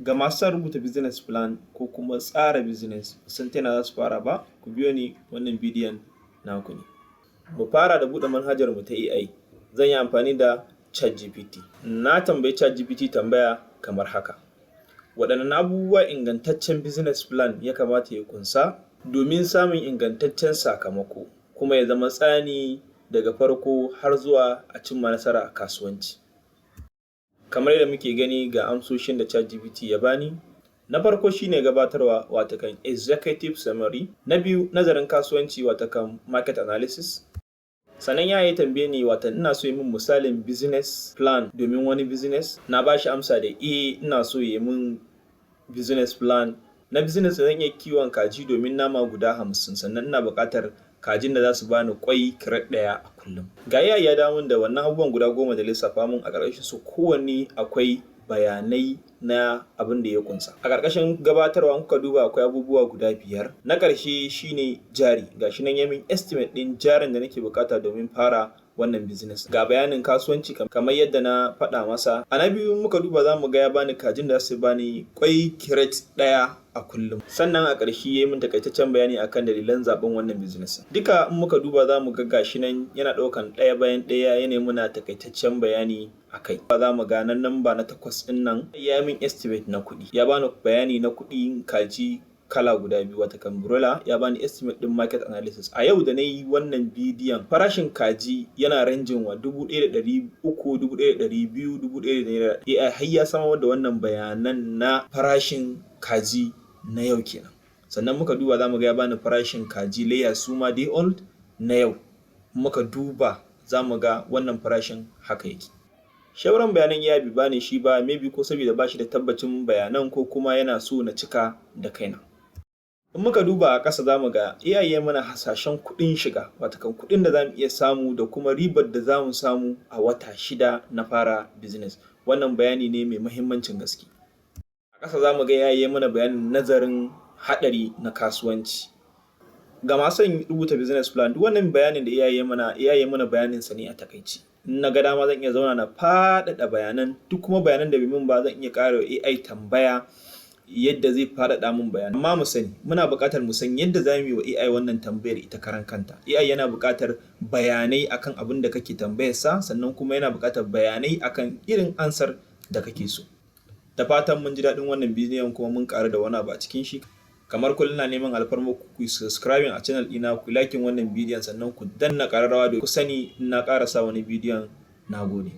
Ga masu son rubuta business plan ko kuma tsara business sun ta za su fara ba, ku biyo ni wannan bidiyon naku ne. Mu fara da buɗe manhajar mu ta AI. Zan yi amfani da ChatGPT. Na tambayi ChatGPT tambaya kamar haka: waɗanne abubuwa ingantaccen business plan ya kamata ya ƙunsa domin samun ingantaccen sakamako kuma ya zama tsani daga farko har zuwa a cimma nasara a kasuwanci. Kamar yadda muke gani ga amsoshin da ChatGPT ya bani. Na farko shine gabatarwa watakan executive summary. Na biyu nazarin kasuwanci watakan market analysis. Sannan ya tambaye ni ina so yi min misalin business plan domin wani business. Na ba shi amsa da ina so yi min business plan na business da zan iya kiwon kaji domin nama guda 50, sannan ina buƙatar kajin da za su bani kwai crate ɗaya a kullum. Ga ya dawo da wannan abubuwan guda 10 da lissafa mun a ƙarƙashin su kowanne akwai bayanai na abin da ya kunsa. A ƙarƙashin gabatarwa kuka duba akwai abubuwa guda 5. Na ƙarshe shine jari. Gashi nan ya min estimate ɗin jarin da nake buƙata domin fara wannan business. Ga bayanin kasuwanci kamar yadda na faɗa masa. A na biyu muka duba za mu ga ya bani kajin da su bani kwai crate ɗaya a kullum. Sannan a ƙarshe ya yi min takaitaccen bayani akan dalilan zaɓen wannan business. Duka in muka duba za mu ga gashi nan yana ɗaukan ɗaya bayan ɗaya yana muna takaitaccen bayani a kai. Za mu ga nan namba na 8 ɗin nan ya min estimate na kuɗi. Ya bani bayani na kuɗin kaji kala guda 2 watakan broiler, ya bani estimate din market analysis. A yau da na yi wannan bidiyon farashin kaji yana ranjin wa 1,300, 1,200, 1,000 AI har ya samar da wannan bayanan na farashin kaji na yau kenan. Sannan muka duba za mu ga ya bani farashin kaji layer suma day old na yau. Muka duba za mu ga wannan farashin haka yake. Shauran bayanan ya bi bani shi ba, maybe ko saboda ba shi da tabbacin bayanan ko kuma yana so na cika da kaina. In muka duba a ƙasa za mu ga AI ya mana hasashen kuɗin shiga, watakan kuɗin da za mu iya samu da kuma ribar da za mu samu a wata 6 na fara business. Wannan bayani ne mai muhimmancin gaske. A ƙasa za mu ga AI ya mana bayanin nazarin haɗari na kasuwanci. Ga masu son rubuta business plan, duk wannan bayanin da AI ya mana bayanin sa ne a takaice. In na ga dama zan iya zauna na faɗaɗa bayanan, duk kuma bayanan da bai min ba zan iya ƙara wa AI tambaya yadda zai faɗaɗa min bayanan. Amma mu sani muna buƙatar mu san yadda za mu yi wa AI wannan tambayar ita karan kanta. AI yana buƙatar bayanai akan abin da kake tambayar sa, sannan kuma yana buƙatar bayanai akan irin ansar da kake so. Da fatan mun ji daɗin wannan bidiyon kuma mun ƙaru da wani abu a cikin shi. Kamar kullum na neman alfarma ku yi subscribing a channel ɗina, ku liking wannan bidiyon, sannan ku danna ƙararrawa da ku sani in na ƙara sa wani bidiyon. Na gode.